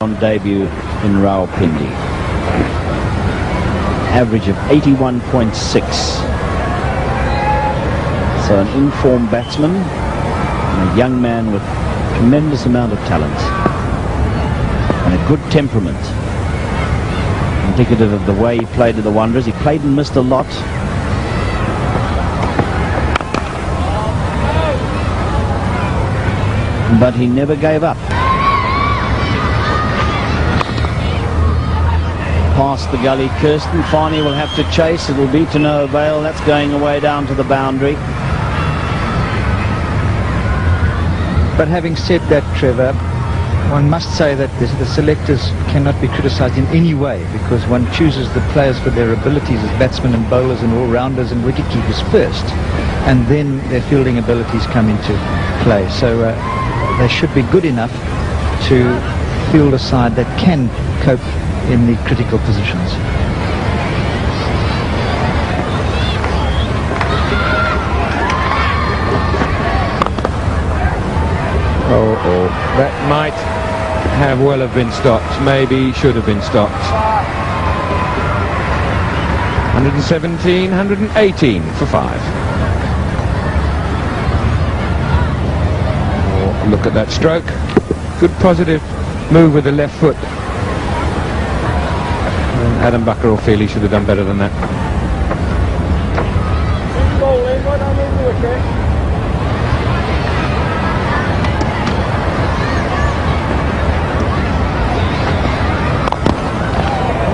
on debut in Rawalpindi. Average of 81.6. So an informed batsman and a young man with tremendous amount of talent and a good temperament. Indicative of the way he played at the Wanderers. He played and missed a lot. But he never gave up. Past the gully, Kirsten. Farney will have to chase. It will be to no avail. That's going away down to the boundary. But having said that, Trevor, one must say that the selectors cannot be criticised in any way, because one chooses the players for their abilities as batsmen and bowlers and all-rounders and wicket-keepers first, and then their fielding abilities come into play. So they should be good enough to field a side that can cope in the critical positions. Oh, that might have well have been stopped. Maybe should have been stopped. 117, 118 for 5. Oh, look at that stroke. Good positive move with the left foot. And Adam Bucker will feel he should have done better than that.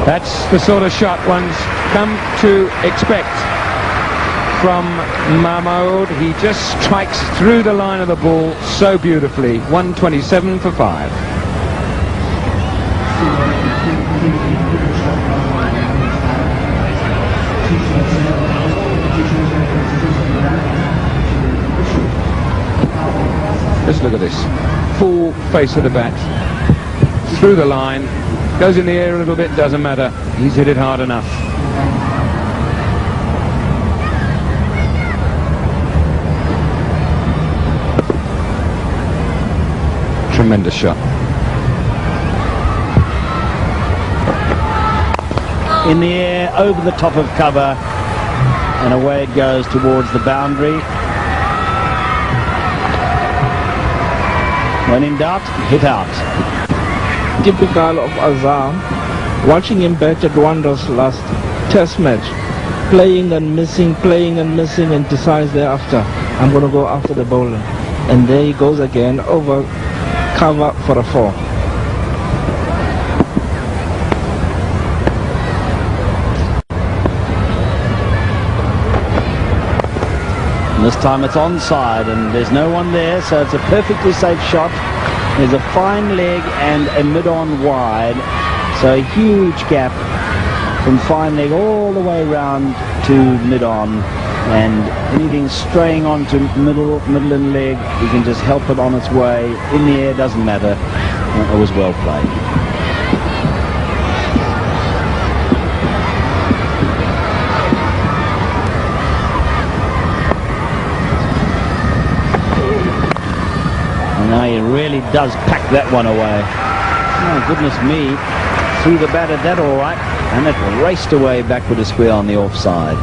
That's the sort of shot one's come to expect from Mahmood. He just strikes through the line of the ball so beautifully. 127 for 5. Just look at this. Full face of the bat. Through the line. Goes in the air a little bit, doesn't matter. He's hit it hard enough. Tremendous shot. In the air, over the top of cover, and away it goes towards the boundary. When in doubt, hit out. Typical of Azhar, watching him bat at Wanderers last test match, playing and missing, and decides thereafter, I'm going to go after the bowler. And there he goes again, over cover for a 4. And this time it's onside and there's no one there, so it's a perfectly safe shot. There's a fine leg and a mid-on wide, so a huge gap from fine leg all the way round to mid-on, and anything straying onto middle and leg, you can just help it on its way. In the air, doesn't matter. It was well played. Now he really does pack that one away. Oh, goodness me. Threw the bat at that all right. And it raced away backward to square on the offside.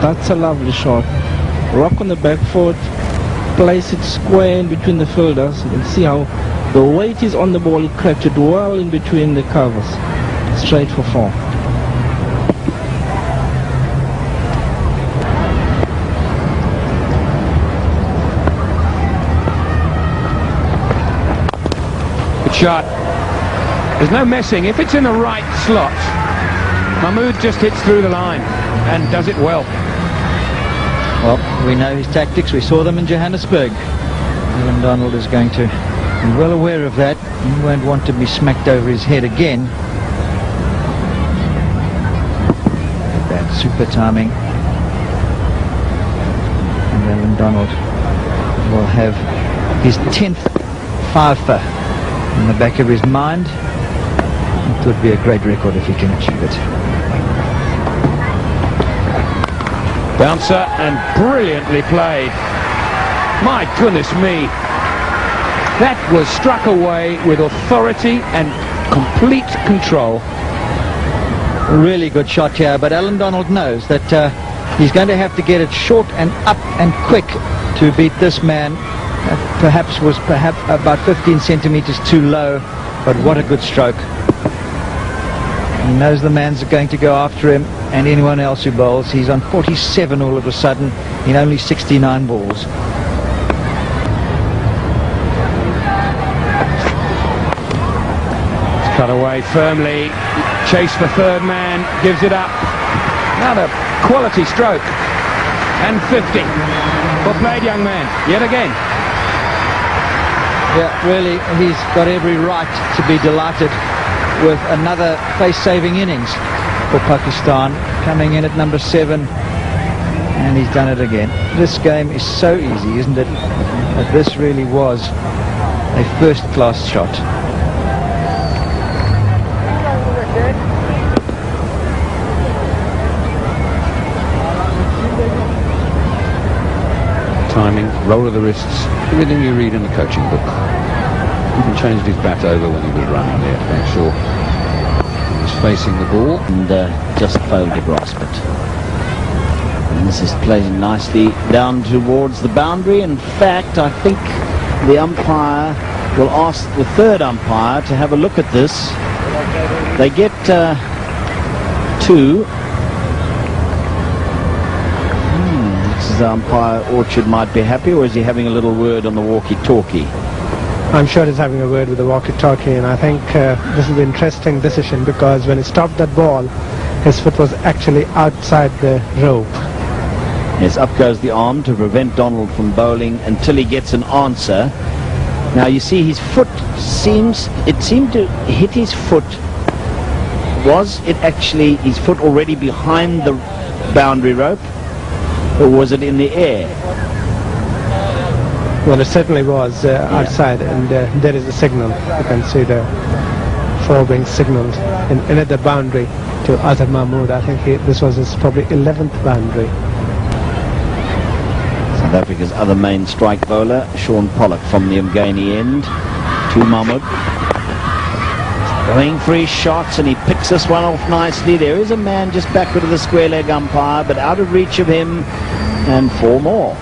That's a lovely shot. Rock on the back foot, place it square in between the fielders. You can see how the weight is on the ball. It cracked it well in between the covers. Straight for 4. Shot. There's no messing. If it's in the right slot, Mahmood just hits through the line and does it well. Well, we know his tactics. We saw them in Johannesburg. Alan Donald is going to be well aware of that. He won't want to be smacked over his head again. That super timing. And Alan Donald will have his 10th 5-fer in the back of his mind. It would be a great record if he can achieve it. Bouncer and brilliantly played. My goodness me. That was struck away with authority and complete control. Really good shot here, but Alan Donald knows that he's going to have to get it short and up and quick to beat this man. Perhaps about 15 centimeters too low, but what a good stroke. He knows the man's going to go after him and anyone else who bowls. He's on 47 all of a sudden in only 69 balls. Cut away firmly. Chase for third man. Gives it up. Another quality stroke. And 50. Well played, young man. Yet again. Yeah, really, he's got every right to be delighted with another face-saving innings for Pakistan, coming in at number 7, and he's done it again. This game is so easy, isn't it? But this really was a first-class shot. Timing, roll of the wrists, everything you read in the coaching book. Even changed his bat over when he was running there to make sure he was facing the ball. And just failed to grasp it. And this is playing nicely down towards the boundary. In fact, I think the umpire will ask the third umpire to have a look at this. They get 2. The umpire Orchard might be happy, or is he having a little word on the walkie-talkie? I'm sure he's having a word with the walkie-talkie, and I think this is an interesting decision, because when he stopped that ball, his foot was actually outside the rope. Yes, up goes the arm to prevent Donald from bowling until he gets an answer. Now you see his foot seemed to hit his foot. Was it actually his foot already behind the boundary rope? Or was it in the air? Well, it certainly was outside, and there is a signal. You can see the 4 being signaled in at the boundary to Azhar Mahmood. I think this was his probably 11th boundary. South Africa's other main strike bowler, Sean Pollock from the Umgani end, to Mahmood. Going for his shots, and he picks this one off nicely. There is a man just backward of the square leg umpire, but out of reach of him, and 4 more.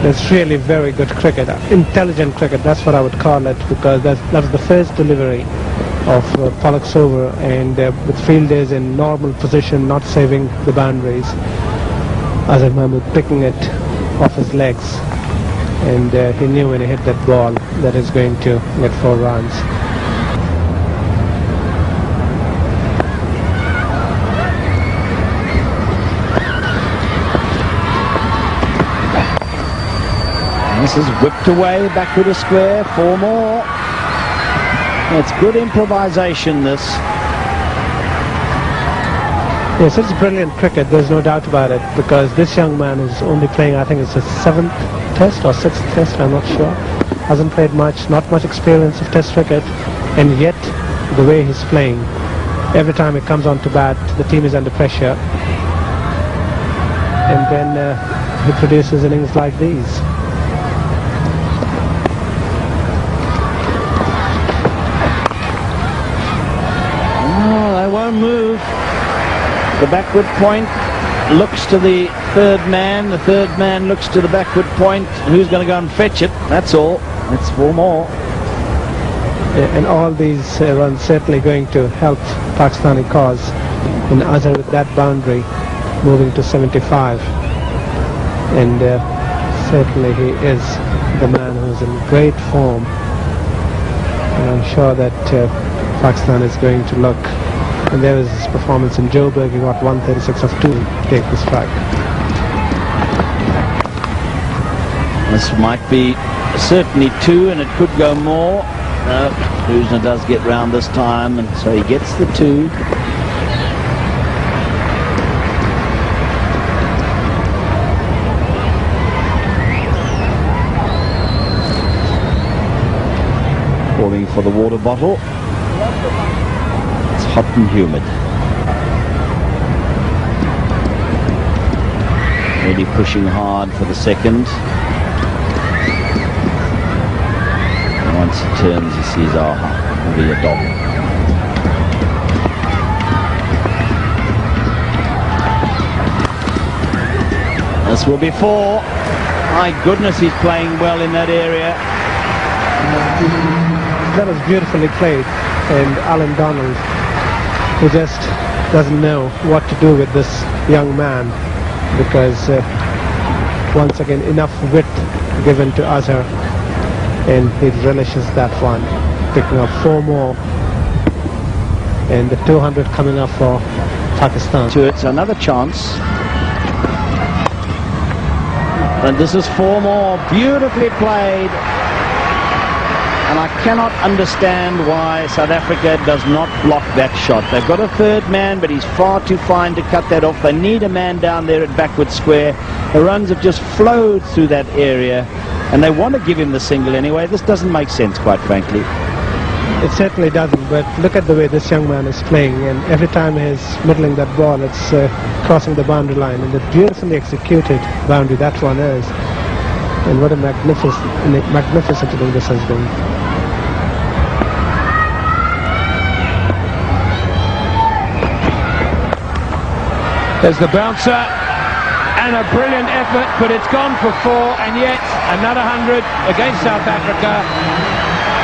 That's really very good cricket, intelligent cricket, that's what I would call it, because that was the first delivery of Pollock's over, and with fielders in normal position, not saving the boundaries. Azhar Mahmood picking it off his legs, and he knew when he hit that ball that he's going to get 4 runs. This is whipped away, backward a square, 4 more. It's good improvisation, this. Yes, it's brilliant cricket, there's no doubt about it, because this young man is only playing, I think it's his 7th test or 6th test, I'm not sure. Hasn't played much, not much experience of test cricket, and yet the way he's playing, every time he comes on to bat, the team is under pressure, and then he produces innings like these. Move. The backward point looks to the third man. The third man looks to the backward point. Who's going to go and fetch it? That's all. That's 4 more. And all these runs certainly going to help Pakistani cause. And Azhar with that boundary moving to 75. And certainly he is the man who's in great form. And I'm sure that Pakistan is going to look. And there was his performance in Joburg. He got 136 of 2 to take the strike. This might be certainly 2, and it could go more. Kruzner does get round this time, and so he gets the 2. Calling for the water bottle. Hot and humid. Really pushing hard for the second. Once he turns, he sees, oh, it'll be a dog. This will be 4. My goodness, he's playing well in that area. That was beautifully played. And Alan Donald, who just doesn't know what to do with this young man, because once again, enough width given to Azhar, and he relishes that one, picking up 4 more, and the 200 coming up for Pakistan. So it's another chance. And this is 4 more, beautifully played. And I cannot understand why South Africa does not block that shot. They've got a third man, but he's far too fine to cut that off. They need a man down there at backward square. The runs have just flowed through that area, and they want to give him the single anyway. This doesn't make sense, quite frankly. It certainly doesn't, but look at the way this young man is playing, and every time he's middling that ball, it's crossing the boundary line, and the beautifully executed boundary that one is. And what a magnificent thing this has been. There's the bouncer, and a brilliant effort, but it's gone for 4, and yet another 100 against South Africa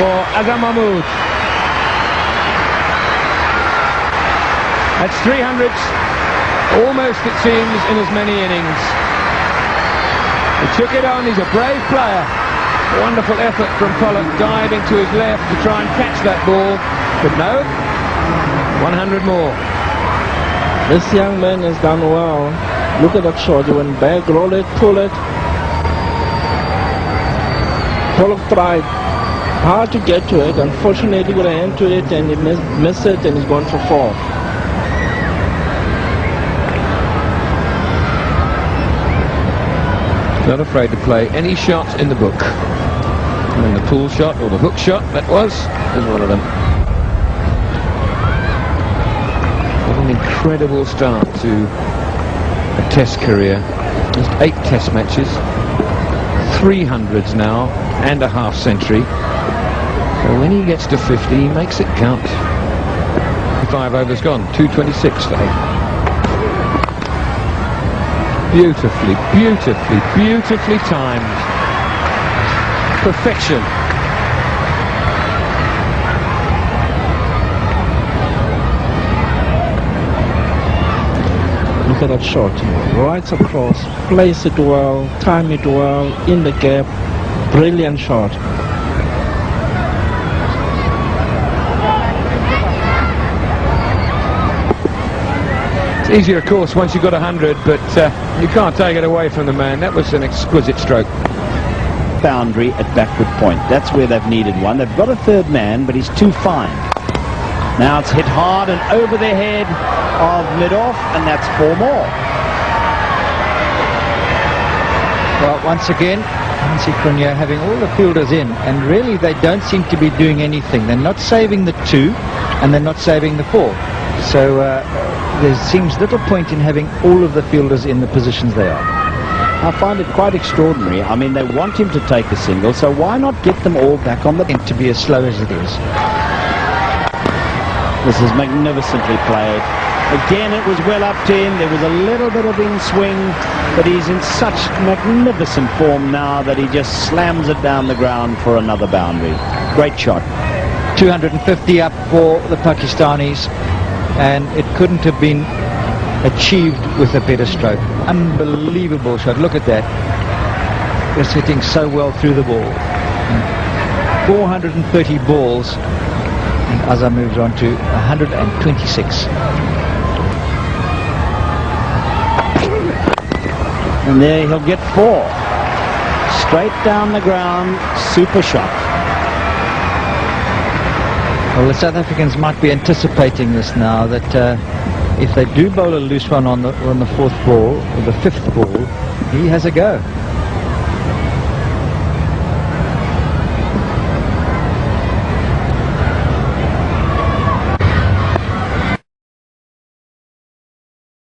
for Azhar Mahmood. That's 300s, almost it seems, in as many innings. He took it on, he's a brave player. Wonderful effort from Pollock, diving to his left to try and catch that ball, but no, 100 more. This young man has done well. Look at that shot. He went back, roll it, pull it. Pollock tried hard to get to it. Unfortunately, got a hand to it and he missed it, and he's gone for 4. Not afraid to play any shot in the book. And the pull shot, or the hook shot, that was one of them. What an incredible start to a test career. Just 8 test matches, 300s now, and a half century. So when he gets to 50, he makes it count. 5 overs gone, 226 for 8. Beautifully, beautifully, beautifully timed. Perfection. Look at that shot. Right across, place it well, time it well, in the gap. Brilliant shot. It's easier, of course, once you've got 100, but you can't take it away from the man. That was an exquisite stroke. Boundary at backward point. That's where they've needed one. They've got a third man, but he's too fine. Now it's hit hard and over the head of mid-off, and that's 4 more. Well, once again, Hansi Cronje having all the fielders in, and really they don't seem to be doing anything. They're not saving the 2, and they're not saving the 4. So there seems little point in having all of the fielders in the positions they are. I find it quite extraordinary. I mean, they want him to take a single, so why not get them all back on the And to be as slow as it is. This is magnificently played. Again, it was well up to him. There was a little bit of in swing, but he's in such magnificent form now that he just slams it down the ground for another boundary. Great shot. 250 up for the Pakistanis, and it couldn't have been achieved with a better stroke. Unbelievable shot. Look at that. Just hitting so well through the ball. 430 balls, and Azhar moves on to 126. And there he'll get 4. Straight down the ground, super shot. Well, the South Africans might be anticipating this now, that if they do bowl a loose one on the 4th ball, or the 5th ball, he has a go.